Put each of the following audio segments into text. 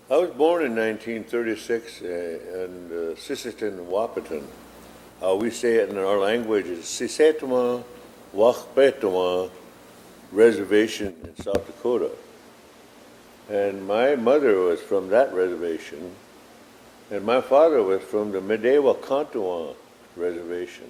I was born in 1936 in Sisseton, Wapaton. We say it in our language is Sisseton, Wachpeton Reservation in South Dakota. And my mother was from that reservation, and my father was from the Medewa-Kantuan Reservation,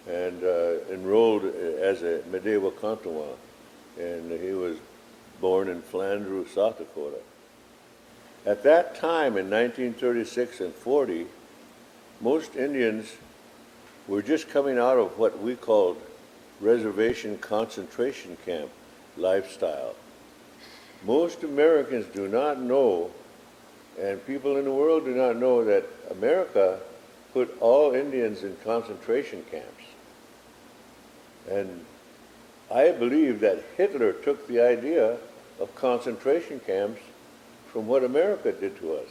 and enrolled as a Medewa-Kantuan, and he was born in Flandreau, South Dakota. At that time, in 1936 and 40, most Indians were just coming out of what we called reservation concentration camp lifestyle. Most Americans do not know, and people in the world do not know, that America put all Indians in concentration camps. And I believe that Hitler took the idea of concentration camps from what America did to us.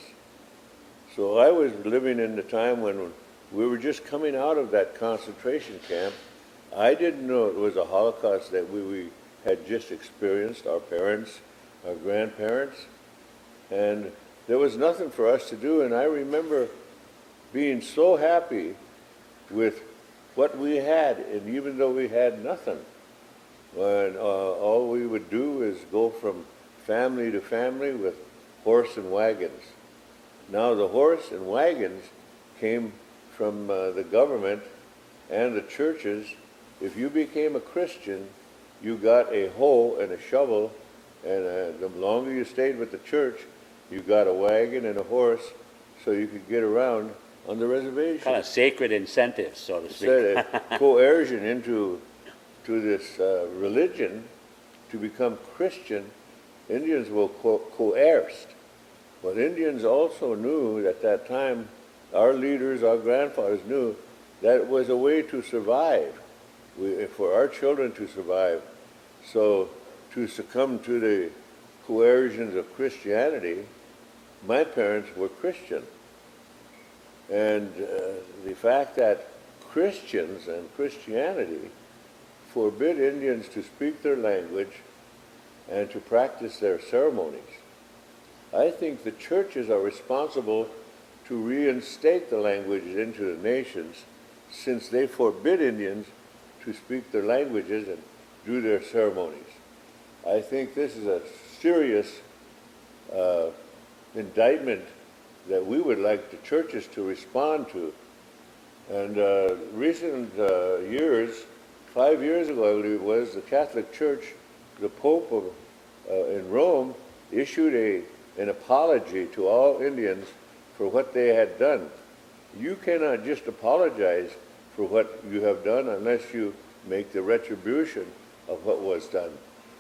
So I was living in the time when we were just coming out of that concentration camp. I didn't know it was a Holocaust that we had just experienced, our parents, our grandparents, and there was nothing for us to do. And I remember being so happy with what we had, and even though we had nothing, when all we would do is go from family to family with horse and wagons. Now the horse and wagons came from the government and the churches. If you became a Christian, you got a hoe and a shovel, and the longer you stayed with the church, you got a wagon and a horse so you could get around on the reservation. Kind of sacred incentives, so to speak. Instead of coercion into this religion to become Christian, Indians were coerced. But Indians also knew at that time, our leaders, our grandfathers knew that it was a way to survive, for our children to survive. So to succumb to the coercions of Christianity, my parents were Christian. And the fact that Christians and Christianity forbid Indians to speak their language and to practice their ceremonies. I think the churches are responsible to reinstate the languages into the nations, since they forbid Indians to speak their languages and do their ceremonies. I think this is a serious indictment that we would like the churches to respond to. And recent years, 5 years ago, I believe it was, the Catholic Church, the Pope in Rome, issued an apology to all Indians for what they had done. You cannot just apologize for what you have done unless you make the retribution of what was done.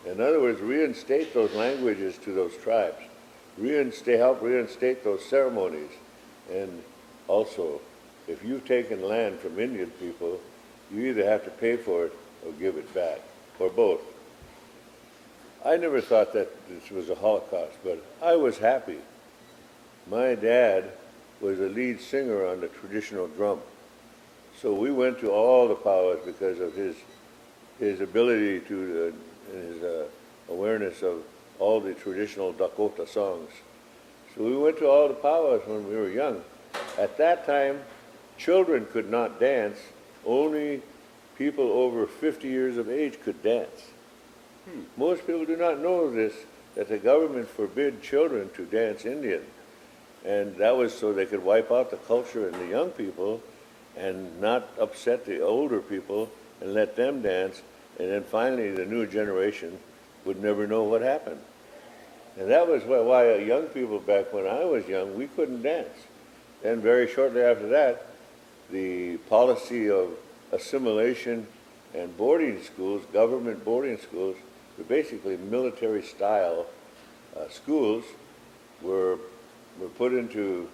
In other words, reinstate those languages to those tribes. Help reinstate those ceremonies. And also, if you've taken land from Indian people, you either have to pay for it or give it back, or both. I never thought that this was a Holocaust, but I was happy. My dad was a lead singer on the traditional drum. So we went to all the powwows because of his ability to, his awareness of all the traditional Dakota songs. So we went to all the powwows when we were young. At that time, children could not dance. Only people over 50 years of age could dance. Most people do not know this, that the government forbid children to dance Indian. And that was so they could wipe out the culture in the young people and not upset the older people and let them dance. And then finally the new generation would never know what happened. And that was why young people back when I was young, we couldn't dance. Then very shortly after that, the policy of assimilation and boarding schools, government boarding schools, were basically military-style schools, were put into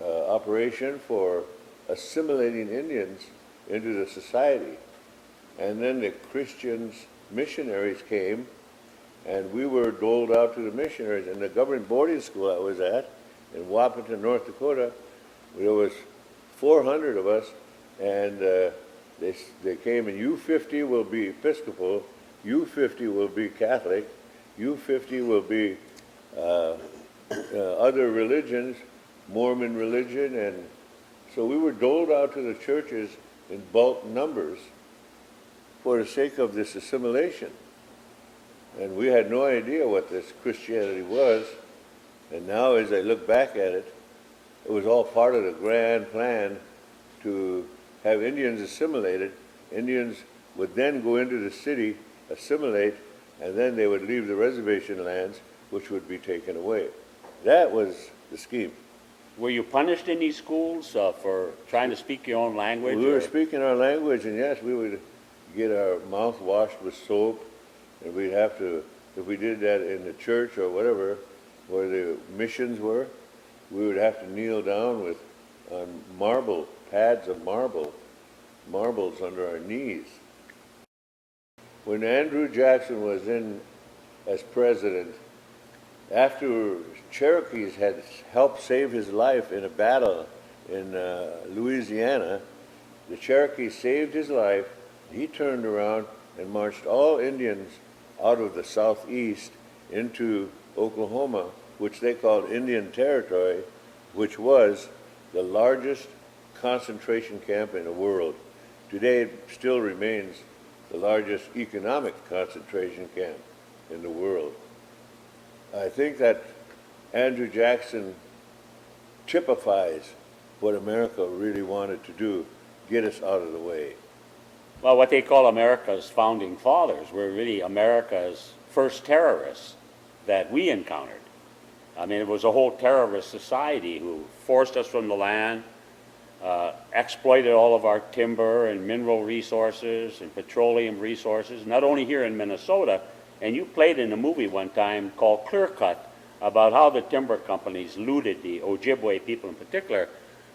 operation for assimilating Indians into the society. And then the Christians, missionaries came, and we were doled out to the missionaries. In the government boarding school I was at, in Wapaton, North Dakota, there was 400 of us, and they came, and you 50 will be Episcopal, you 50 will be Catholic, you 50 will be other religions, Mormon religion, and so we were doled out to the churches in bulk numbers for the sake of this assimilation. And we had no idea what this Christianity was. And now as I look back at it, it was all part of the grand plan to have Indians assimilated. Indians would then go into the city, assimilate, and then they would leave the reservation lands, which would be taken away. That was the scheme. Were you punished in these schools for trying to speak your own language? We were speaking our language, and yes, we would get our mouth washed with soap, and we'd have to, if we did that in the church or whatever, where the missions were, we would have to kneel down with on marble, pads of marbles under our knees. When Andrew Jackson was in as president, after Cherokees had helped save his life in a battle in Louisiana, the Cherokees saved his life. He turned around and marched all Indians out of the southeast into Oklahoma, which they called Indian Territory, which was the largest concentration camp in the world. Today it still remains the largest economic concentration camp in the world. I think that Andrew Jackson typifies what America really wanted to do, get us out of the way. Well, what they call America's founding fathers were really America's first terrorists that we encountered. I mean, it was a whole terrorist society who forced us from the land, exploited all of our timber and mineral resources and petroleum resources, not only here in Minnesota, and you played in a movie one time called Clear Cut about how the timber companies looted the Ojibwe people in particular,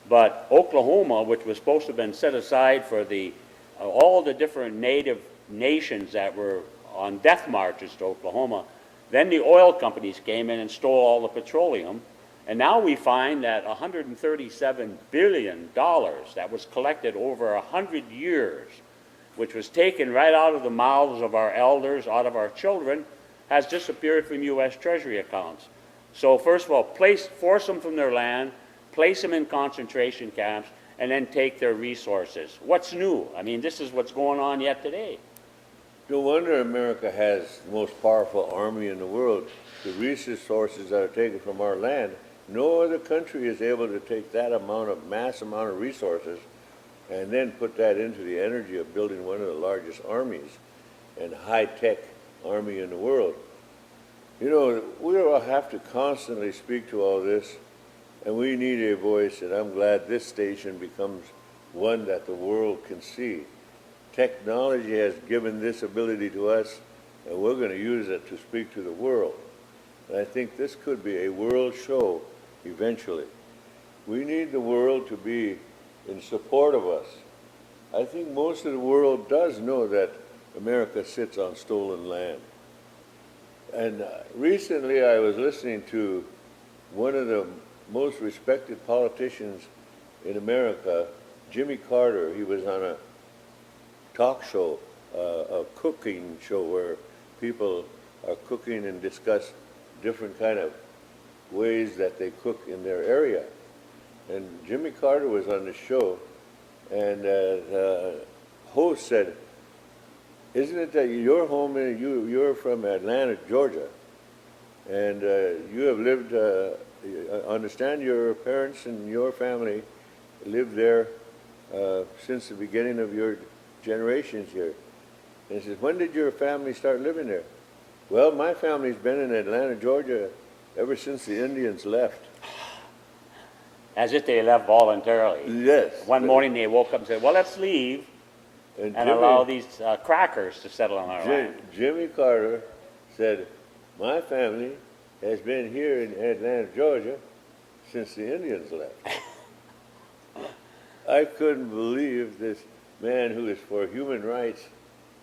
but Oklahoma, which was supposed to have been set aside for the all the different native nations that were on death marches to Oklahoma, then the oil companies came in and stole all the petroleum, and now we find that $137 billion that was collected over 100 years, which was taken right out of the mouths of our elders, out of our children, has disappeared from U.S. Treasury accounts. So first of all, force them from their land, place them in concentration camps, and then take their resources. What's new? I mean, this is what's going on yet today. No wonder America has the most powerful army in the world. The resources that are taken from our land, no other country is able to take that mass amount of resources and then put that into the energy of building one of the largest armies and high-tech army in the world. You know, we will have to constantly speak to all this, and we need a voice, and I'm glad this station becomes one that the world can see. Technology has given this ability to us, and we're going to use it to speak to the world. And I think this could be a world show eventually. We need the world to be in support of us. I think most of the world does know that America sits on stolen land. And recently I was listening to one of the most respected politicians in America, Jimmy Carter. He was on a talk show, a cooking show where people are cooking and discuss different kind of ways that they cook in their area. And Jimmy Carter was on the show, and the host said, "Isn't it that you're home and you're from Atlanta, Georgia, and you have lived, I understand your parents and your family lived there since the beginning of your generations here." And he says, "When did your family start living there?" "Well, my family's been in Atlanta, Georgia ever since the Indians left." As if they left voluntarily. Yes. One morning they woke up and said, well, let's leave and allow these crackers to settle on our land. Jimmy Carter said, "My family has been here in Atlanta, Georgia since the Indians left." I couldn't believe this man who is for human rights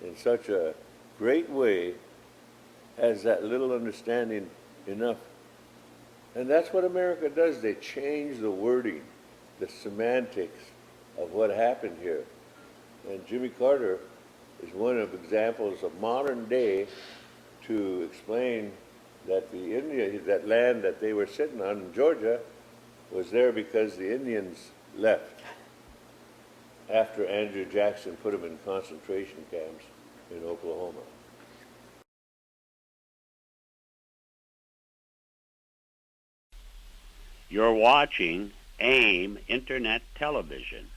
in such a great way has that little understanding enough. And that's what America does. They change the wording, the semantics of what happened here. And Jimmy Carter is one of examples of modern day to explain that that land that they were sitting on in Georgia was there because the Indians left after Andrew Jackson put them in concentration camps in Oklahoma. You're watching AIM Internet Television.